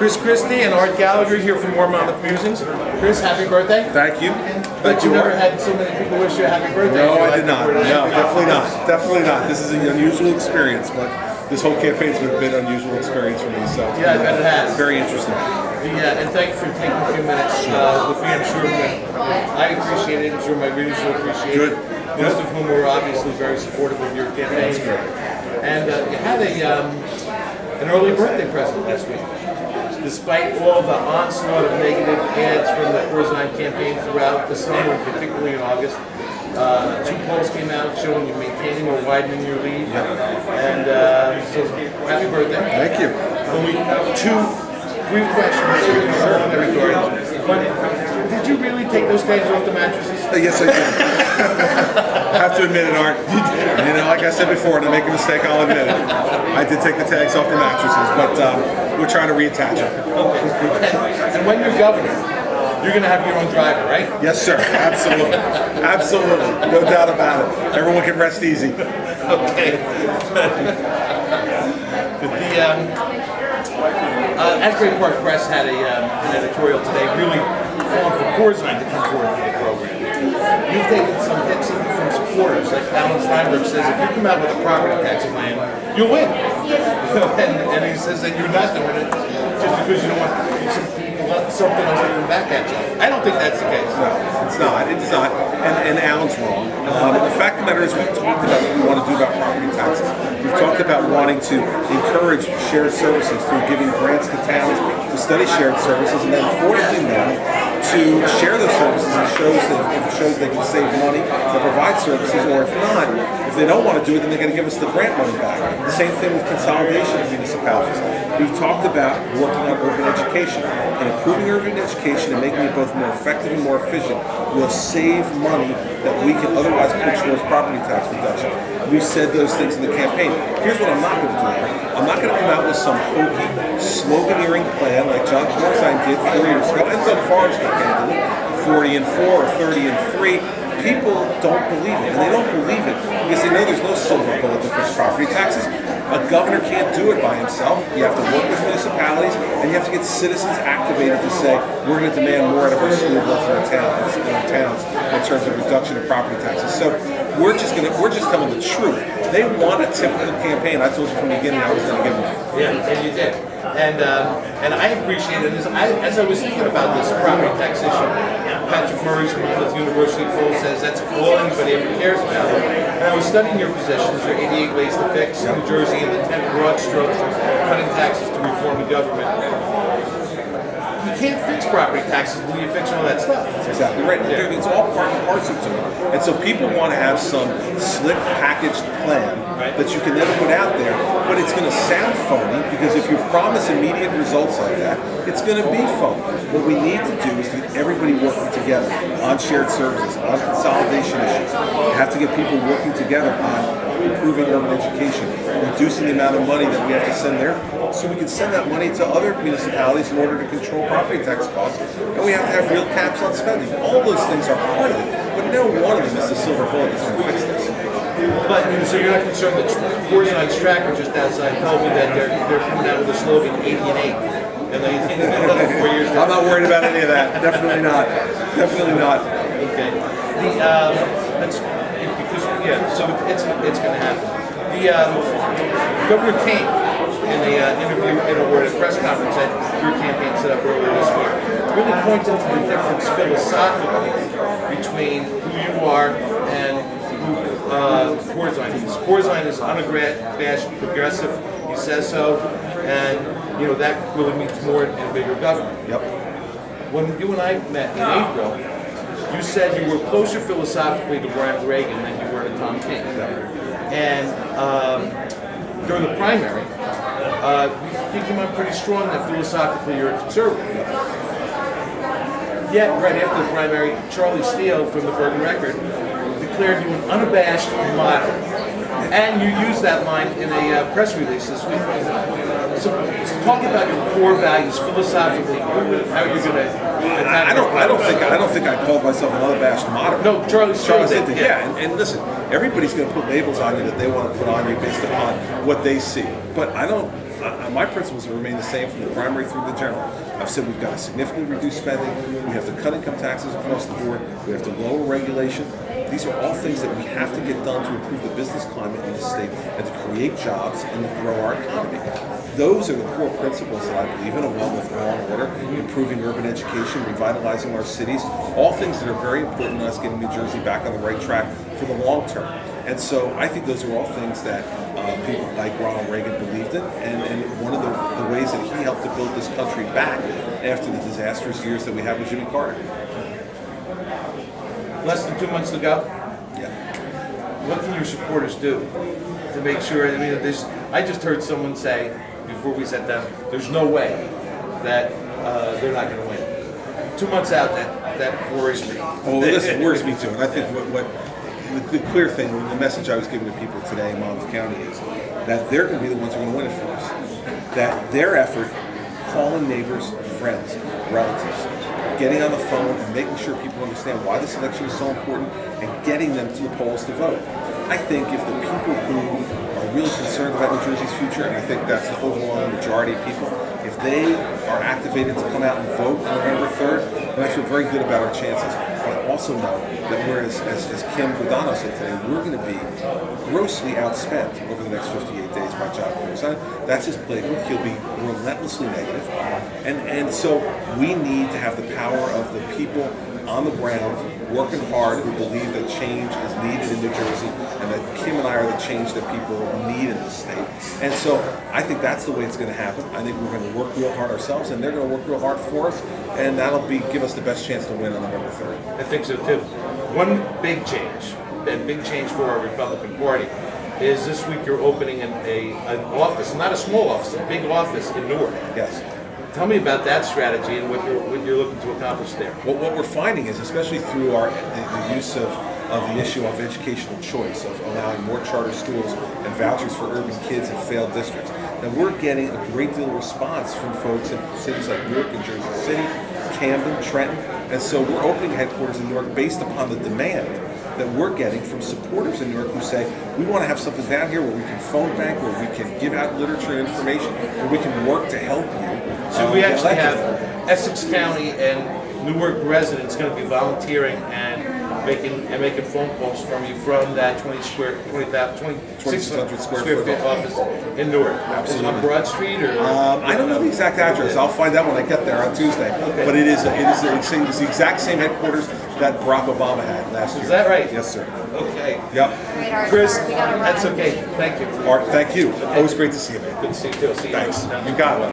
Christie and Art Gallagher here from More Monmouth Musings. Chris, happy birthday. Thank you. But you never had so many people wish you a happy birthday. No, I did not. No, definitely not. Definitely not. This is an unusual experience, but this whole campaign's been a bit unusual experience for me. So yeah, I bet it has. Very interesting. Yeah, and thank you for taking a few minutes with me. I'm sure that I appreciate it. I'm sure my readers will appreciate Good. it. Most of whom were obviously very supportive of your campaign. That's great. And you had an early birthday present last week. Despite all the onslaught of negative ads from the Corzine campaign throughout the summer, particularly in August, 2 polls came out showing you maintaining or widening your lead. And so, happy birthday. Thank you. Only 2 brief questions in that regard. Did you really take those tags off the mattresses? Yes, I did. I have to admit it, Art. You know, like I said before, to make a mistake, I'll admit it. I did take the tags off the mattresses, but we're trying to reattach them. Okay. And when you're governor, you're going to have your own driver, right? Yes, sir. Absolutely. Absolutely. No doubt about it. Everyone can rest easy. Okay. Asbury Park Press had an editorial today really calling for Corzine to come forward with the program. You've taken some hits from supporters, like Alan Steinberg says, if you come out with a property tax plan, you'll win. And he says that you're not doing it just because you don't want something else to come back at you. I don't think that's the case. No, it's not. It's not. And Alan's wrong. The fact of the matter is we've talked about what we want to do about property taxes. We've talked about wanting to encourage shared services through giving grants to towns to study shared services and then forcing them to share those services and if it shows they can save money to provide services, or if not, if they don't want to do it, then they're going to give us the grant money back. The same thing with consolidation of municipalities. We've talked about working on urban education, and improving urban education and making it both more effective and more efficient will save money that we can otherwise put towards property tax reduction. We've said those things in the campaign. Here's what I'm not going to do. I'm not going to come out with some hokey, sloganeering plan like John Corzine did 4 years ago, and Doug Farage did 40 and 4 or 30 and 3. People don't believe it, and they don't believe it because they know there's no silver bullet to fix property taxes. A governor can't do it by himself. You have to work with municipalities, and you have to get citizens activated to say, we're going to demand more out of our school boards and our towns in terms of reduction of property taxes. So we're just telling the truth. They want a typical campaign. I told you from the beginning I was going to give them that. Yeah, and you did. And I appreciate it. As I was thinking about this property tax issue, Patrick Murray's Monmouth University poll says that's all anybody ever cares about. And I was studying your positions, your 88 ways to fix New Jersey and the 10 broad strokes of cutting taxes to reform the government. You can't fix property taxes until you fix all that stuff. That's exactly right. Yeah. It's all part and parcel to it. And so people want to have some slick packaged plan that you can then put out there, but it's going to sound phony because if you promise immediate results like that, it's going to be phony. What we need to do is get everybody working together on shared services, on consolidation issues. You have to get people working together on improving urban education, reducing the amount of money that we have to send there, so we can send that money to other municipalities in order to control property tax costs, and we have to have real caps on spending. All those things are part of it, but no one of them is the silver bullet that's going to fix this. But so you're not concerned that Corzine's tracker just outside told me that they're coming out with a slogan 80 and 8. And they another 4 years. I'm not worried about any of that. Definitely not. Definitely not. Okay. So it's going to happen. Governor Kane in the interview at a press conference that your campaign set up earlier this week really pointed to the difference philosophically between who you are and who Corzine is. Corzine is unabashed, progressive. He says so, and that really means more and bigger government. Yep. When you and I met in April, you said you were closer philosophically to Ronald Reagan than you were to Tom King. And during the primary, you came out pretty strong that philosophically you're a conservative. Yet, right after the primary, Charlie Steele from the Bergen Record declared you an unabashed moderate. And you used that line in a press release this week. So talk about your core values philosophically. How you're going to attack? I don't think I called myself an unabashed moderate. No, Charlie did. Yeah, and listen, everybody's going to put labels on you that they want to put on you based upon what they see. But I don't my principles have remained the same from the primary through the general. I've said we've got to significantly reduce spending, we have to cut income taxes across the board, we have to lower regulation. These are all things that we have to get done to improve the business climate in the state and to create jobs and to grow our economy. Those are the core principles that I believe in, along with law and order, improving urban education, revitalizing our cities, all things that are very important to us getting New Jersey back on the right track for the long term. And so I think those are all things that people like Ronald Reagan believed in, and one of the ways that he helped to build this country back after the disastrous years that we had with Jimmy Carter. Less than 2 months to go. Yeah. What can your supporters do to make sure? I mean, I just heard someone say before we sat down, there's no way that they're not going to win. 2 months out, that worries me. Well, listen, worries me too. And I think what the clear thing, the message I was giving to people today in Monmouth County is that they're going to be the ones who are going to win it for us. That their effort, calling neighbors, friends, relatives, getting on the phone and making sure people understand why this election is so important and getting them to the polls to vote. I think if the people who are really concerned about New Jersey's future, and I think that's the overwhelming majority of people, if they are activated to come out and vote on November 3rd, then I feel very good about our chances. But I also know that we're, as Kim Guadagno said today, we're going to be grossly outspent over the next 58 days by job creators. That's his playbook. He'll be relentlessly negative. And so we need to have the power of the people on the ground working hard who believe that change is needed in New Jersey and that Kim and I are the change that people need in this state. And so I think that's the way it's going to happen. I think we're going to work real hard ourselves and they're going to work real hard for us, and that'll give us the best chance to win on November 3rd. I think so too. One big change, and big change for our Republican Party, is this week you're opening an office, not a small office, a big office in Newark. Yes. Tell me about that strategy and what you're looking to accomplish there. Well, what we're finding is, especially through the use of the issue of educational choice, of allowing more charter schools and vouchers for urban kids in failed districts, that we're getting a great deal of response from folks in cities like Newark and Jersey City, Camden, Trenton. And so we're opening headquarters in Newark based upon the demand that we're getting from supporters in Newark who say, we want to have something down here where we can phone bank, where we can give out literature and information, where we can work to help you. So we actually have Essex County and Newark residents going to be volunteering and making phone calls from you from that 2,600 square foot office in Newark. Absolutely. Is it on Broad Street or? I don't know the exact address. I'll find out when I get there on Tuesday. Okay. But it's the exact same headquarters that Barack Obama had last year. Is that right? Yes, sir. Okay. Yep. Chris, that's okay. Thank you. Art, thank you. Okay. Always great to see you, man. Good to see you too. See you. Thanks. You got it.